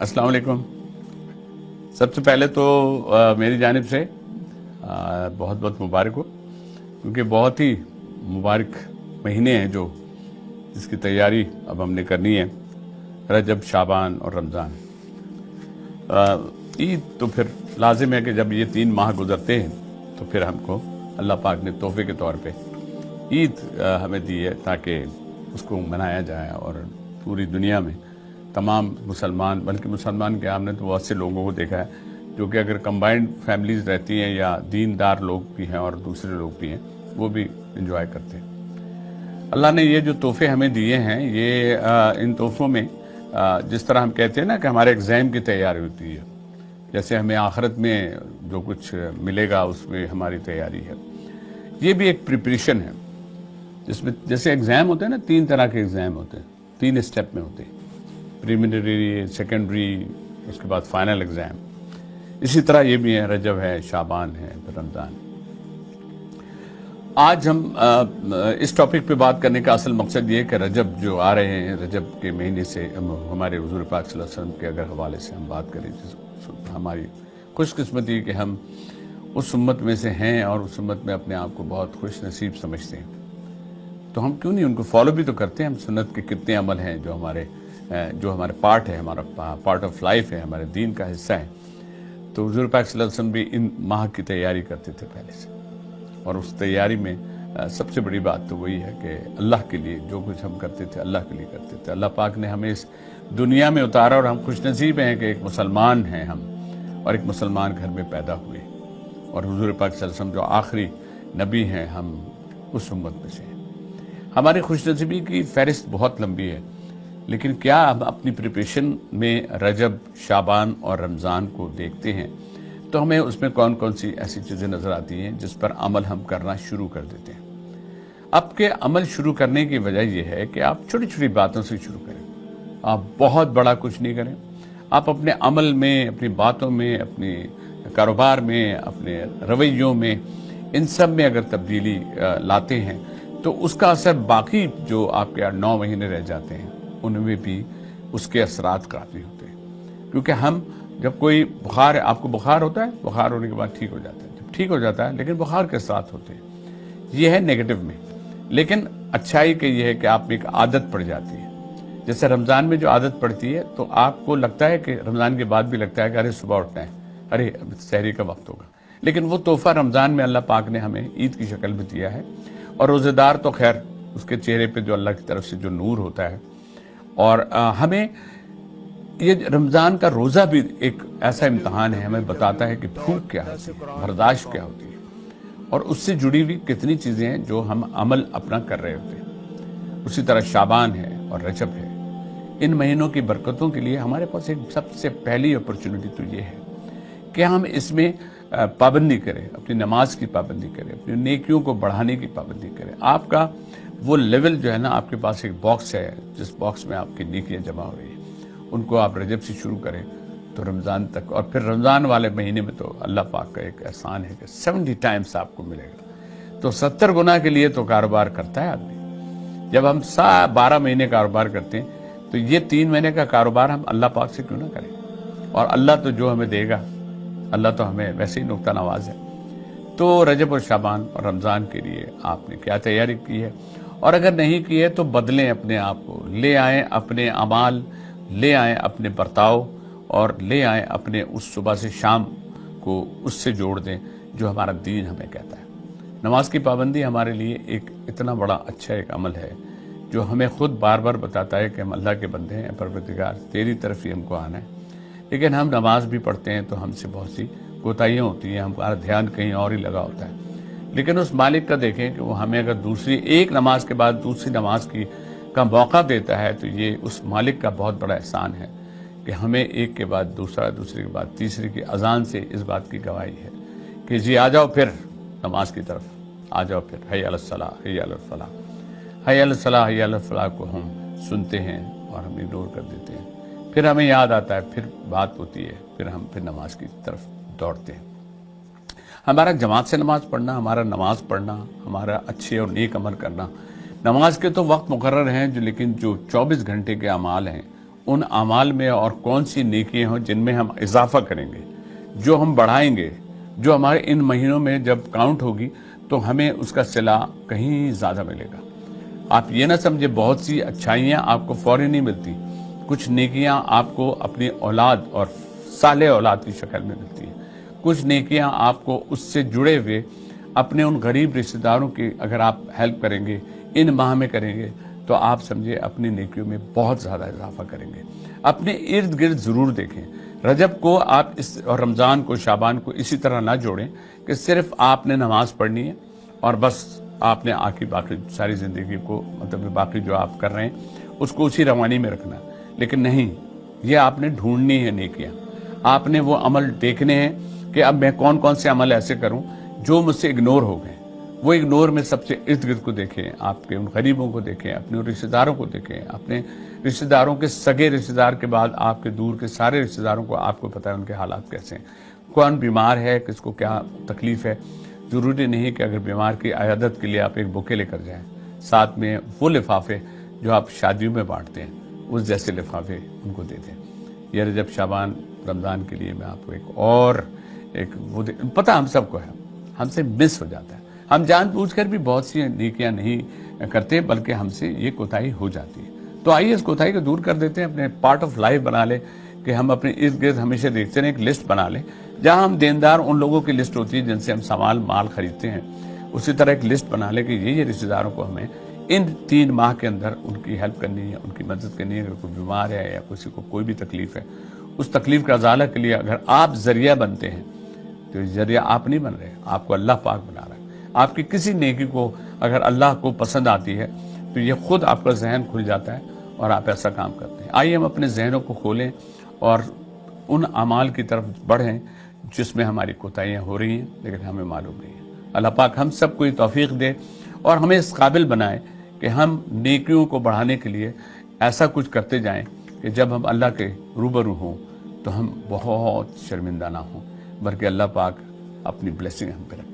अस्सलाम वालेकुम। सबसे पहले तो मेरी जानिब से बहुत बहुत मुबारक हो, क्योंकि बहुत ही मुबारक महीने हैं जो जिसकी तैयारी अब हमने करनी है, रजब, शाबान और रमज़ान। ईद तो फिर लाजिम है कि जब ये 3 माह गुजरते हैं तो फिर हमको अल्लाह पाक ने तोहफे के तौर पे ईद हमें दी है ताकि उसको मनाया जाए और पूरी दुनिया में तमाम मुसलमान, बल्कि मुसलमान क्या, हमने तो बहुत से लोगों को देखा है जो कि अगर कंबाइंड फैमिलीज रहती हैं या दीनदार लोग भी हैं और दूसरे लोग भी हैं, वो भी इंजॉय करते हैं। अल्लाह ने ये जो तोहफे हमें दिए हैं, ये इन तोहफों में जिस तरह हम कहते हैं ना कि हमारे एग्ज़ाम की तैयारी होती है, जैसे हमें आखिरत में जो कुछ मिलेगा उसमें हमारी तैयारी है, ये भी एक प्रिपरेशन है जिसमें जैसे एग्ज़ाम होते हैं ना, 3 तरह के एग्ज़ाम होते हैं, 3 स्टेप में होते हैं, प्रीलिमिनरी, सेकेंडरी, उसके बाद फाइनल एग्ज़ाम। इसी तरह ये भी है, रजब है, शाबान है, फिर रमज़ान। आज हम इस टॉपिक पे बात करने का असल मकसद ये है कि रजब जो आ रहे हैं, रजब के महीने से हमारे हुज़ूर पाक सल्लल्लाहु अलैहि वसल्लम के अगर हवाले से हम बात करें, हमारी खुशकिस्मती कि हम उस उम्मत में से हैं और उस उम्मत में अपने आप को बहुत खुश नसीब समझते हैं, तो हम क्यों नहीं उनको फॉलो भी तो करते हैं। हम सुन्नत के कितने अमल हैं जो हमारे पार्ट है, हमारा पार्ट ऑफ लाइफ है, हमारे दीन का हिस्सा है। तो हुज़ूर पाक सल्लल्लाहु अलैहि वसल्लम भी इन माह की तैयारी करते थे पहले से, और उस तैयारी में सबसे बड़ी बात तो वही है कि अल्लाह के लिए जो कुछ हम करते थे, अल्लाह के लिए करते थे। अल्लाह पाक ने हमें इस दुनिया में उतारा और हम खुशनसीब हैं कि एक मुसलमान हैं हम, और एक मुसलमान घर में पैदा हुए, और हुज़ूर पाक सल्लल्लाहु अलैहि वसल्लम जो आखिरी नबी हैं, हम उस उम्मत में से हैं। हमारी खुशनसीबी की फहरिस्त बहुत लंबी है, लेकिन क्या हम अपनी प्रिपरेशन में रजब, शाबान और रमज़ान को देखते हैं तो हमें उसमें कौन कौन सी ऐसी चीज़ें नज़र आती हैं जिस पर अमल हम करना शुरू कर देते हैं। आपके अमल शुरू करने की वजह यह है कि आप छोटी छोटी बातों से शुरू करें, आप बहुत बड़ा कुछ नहीं करें। आप अपने अमल में, अपनी बातों में, अपने कारोबार में, अपने रवैयों में, इन सब में अगर तब्दीली लाते हैं तो उसका असर बाकी जो आपके 8-9 महीने रह जाते हैं उनमें भी उसके असरात काफ़ी होते हैं। क्योंकि हम जब कोई बुखार, आपको बुखार होता है, बुखार होने के बाद ठीक हो जाता है, जब ठीक हो जाता है लेकिन बुखार के साथ होते हैं, ये है नेगेटिव में। लेकिन अच्छाई के ये है कि आप में एक आदत पड़ जाती है। जैसे रमज़ान में जो आदत पड़ती है तो आपको लगता है कि रमज़ान के बाद भी लगता है कि अरे सुबह उठना है, अरे सहरी का वक्त होगा। लेकिन वो तोहफा रमज़ान में अल्लाह पाक ने हमें ईद की शक्ल में दिया है, और रोज़ेदार तो खैर उसके चेहरे पे जो अल्लाह की तरफ से जो नूर होता है। और हमें ये रमज़ान का रोज़ा भी एक ऐसा इम्तहान है, हमें बताता है कि भूख क्या होती है, बर्दाश्त क्या होती है, और उससे जुड़ी हुई कितनी चीज़ें हैं जो हम अमल अपना कर रहे होते हैं। उसी तरह शाबान है और रजब है। इन महीनों की बरकतों के लिए हमारे पास एक सबसे पहली अपॉर्चुनिटी तो ये है कि हम इसमें पाबंदी करें, अपनी नमाज की पाबंदी करें, अपनी नेकियों को बढ़ाने की पाबंदी करें। आपका वो लेवल जो है ना, आपके पास एक बॉक्स है जिस बॉक्स में आपकी नेकियां जमा हुई है, उनको आप रजब से शुरू करें तो रमज़ान तक, और फिर रमज़ान वाले महीने में तो अल्लाह पाक का एक एहसान है कि 70 टाइम्स आपको मिलेगा। तो 70 गुना के लिए तो कारोबार करता है आदमी। जब हम 12 महीने कारोबार करते हैं तो ये 3 महीने का कारोबार हम अल्लाह पाक से क्यों ना करें। और अल्लाह तो जो हमें देगा, अल्लाह तो हमें वैसे ही नुक्ता नवाज है। तो रजब और शाबान और रमज़ान के लिए आपने क्या तैयारी की है, और अगर नहीं की है तो बदलें अपने आप को, ले आएँ अपने अमाल, ले आएँ अपने बर्ताव, और ले आएँ अपने उस सुबह से शाम को उससे जोड़ दें जो हमारा दीन हमें कहता है। नमाज की पाबंदी हमारे लिए एक इतना बड़ा अच्छा एक अमल है जो हमें खुद बार बार बताता है कि हम अल्लाह के बंदे हैं, परवरदिगार तेरी तरफ ही हमको आना है। लेकिन हम नमाज भी पढ़ते हैं तो हमसे बहुत सी कोताहियाँ होती हैं, हमारा ध्यान कहीं और ही लगा होता है। लेकिन उस मालिक का देखें कि वो हमें अगर दूसरी एक नमाज के बाद दूसरी नमाज का मौका देता है तो ये उस मालिक का बहुत बड़ा एहसान है कि हमें एक के बाद दूसरा, दूसरे के बाद तीसरे की अजान से इस बात की गवाही है कि जी आ जाओ फिर नमाज की तरफ, आ जाओ फिर, हय्या अलस सलाह, हय्या अलल फलाह, हय्या अलस सलाह, हय्या अलल फलाह को हम सुनते हैं और हम इग्नोर कर देते हैं। फिर हमें याद आता है, फिर बात होती है, फिर हम फिर नमाज की तरफ दौड़ते हैं। हमारा जमात से नमाज पढ़ना, हमारा नमाज पढ़ना, हमारा अच्छे और नेक अमल करना, नमाज के तो वक्त मुकर्रर हैं जो, लेकिन जो 24 घंटे के अमाल हैं ان अमाल में और कौन सी नेकियां हों जिनमें हम इजाफा करेंगे, जो हम बढ़ाएंगे, जो हमारे इन महीनों में जब काउंट होगी तो हमें उसका सिला कहीं ज़्यादा मिलेगा। आप ये ना समझे बहुत सी अच्छाइयाँ आपको फौरन नहीं मिलती, कुछ नेकियां आपको अपनी औलाद और साले औलाद की शक्ल में मिलती है। कुछ नेकियां आपको उससे जुड़े हुए अपने उन गरीब रिश्तेदारों की अगर आप हेल्प करेंगे, इन माह में करेंगे, तो आप समझे अपनी नेकियों में बहुत ज़्यादा इजाफा करेंगे। अपने इर्द गिर्द ज़रूर देखें। रजब को आप इस और रमज़ान को, शाबान को इसी तरह ना जोड़ें कि सिर्फ आपने नमाज पढ़नी है और बस आपने आखिर बाकी सारी ज़िंदगी को, मतलब बाकी जो आप कर रहे हैं उसको उसी रवानी में रखना है। लेकिन नहीं, ये आपने ढूंढनी है नेकियां। आपने वो अमल देखने हैं कि अब मैं कौन कौन से अमल ऐसे करूं जो मुझसे इग्नोर हो गए। वो इग्नोर में सबसे इर्द गिर्द को देखें, आपके उन गरीबों को देखें, अपने उन रिश्तेदारों को देखें, अपने रिश्तेदारों के सगे रिश्तेदार के बाद आपके दूर के सारे रिश्तेदारों को आपको पता है उनके हालात कैसे हैं, कौन बीमार है, किसको क्या तकलीफ है। ज़रूरी नहीं कि अगर बीमार की अयादत के लिए आप एक बुके लेकर जाएं, साथ में वो लिफाफे जो आप शादियों में बांटते हैं उस जैसे लिफाफे उनको दे दें। ये रजब शाबान रमज़ान के लिए मैं आपको एक वो पता हम सबको है, हमसे मिस हो जाता है। हम जानबूझकर भी बहुत सी नेकियां नहीं करते, बल्कि हमसे ये कोताही हो जाती है। तो आइए इस कोताही को दूर कर देते हैं, अपने पार्ट ऑफ लाइफ बना ले कि हम अपने इर्द गिर्द हमेशा देखते हैं, एक लिस्ट बना लें जहां हम देनदार उन लोगों की लिस्ट होती है जिनसे हम सामान माल खरीदते हैं। उसी तरह एक लिस्ट बना ले कि ये रिश्तेदारों को हमें इन 3 माह के अंदर उनकी हेल्प करनी है, उनकी मदद करनी है। अगर कोई बीमार है या किसी को कोई भी तकलीफ है, उस तकलीफ का अजाला के लिए अगर आप जरिया बनते हैं तो जरिया आप नहीं बन रहे, आपको अल्लाह पाक बना रहा है। आपकी किसी नेकी को अगर अल्लाह को पसंद आती है तो ये खुद आपका जहन खुल जाता है और आप ऐसा काम करते हैं। आइए हम अपने जहनों को खोलें और उन अमाल की तरफ बढ़ें जिसमें हमारी कोताहियाँ हो रही हैं लेकिन हमें मालूम नहीं है। अल्लाह पाक हम सबको ये तौफीक दे और हमें इस काबिल बनाए कि हम नेकियों को बढ़ाने के लिए ऐसा कुछ करते जाएं कि जब हम अल्लाह के रूबरू हों तो हम बहुत शर्मिंदा ना हों, बल्कि अल्लाह पाक अपनी ब्लेसिंग हम पे रखें।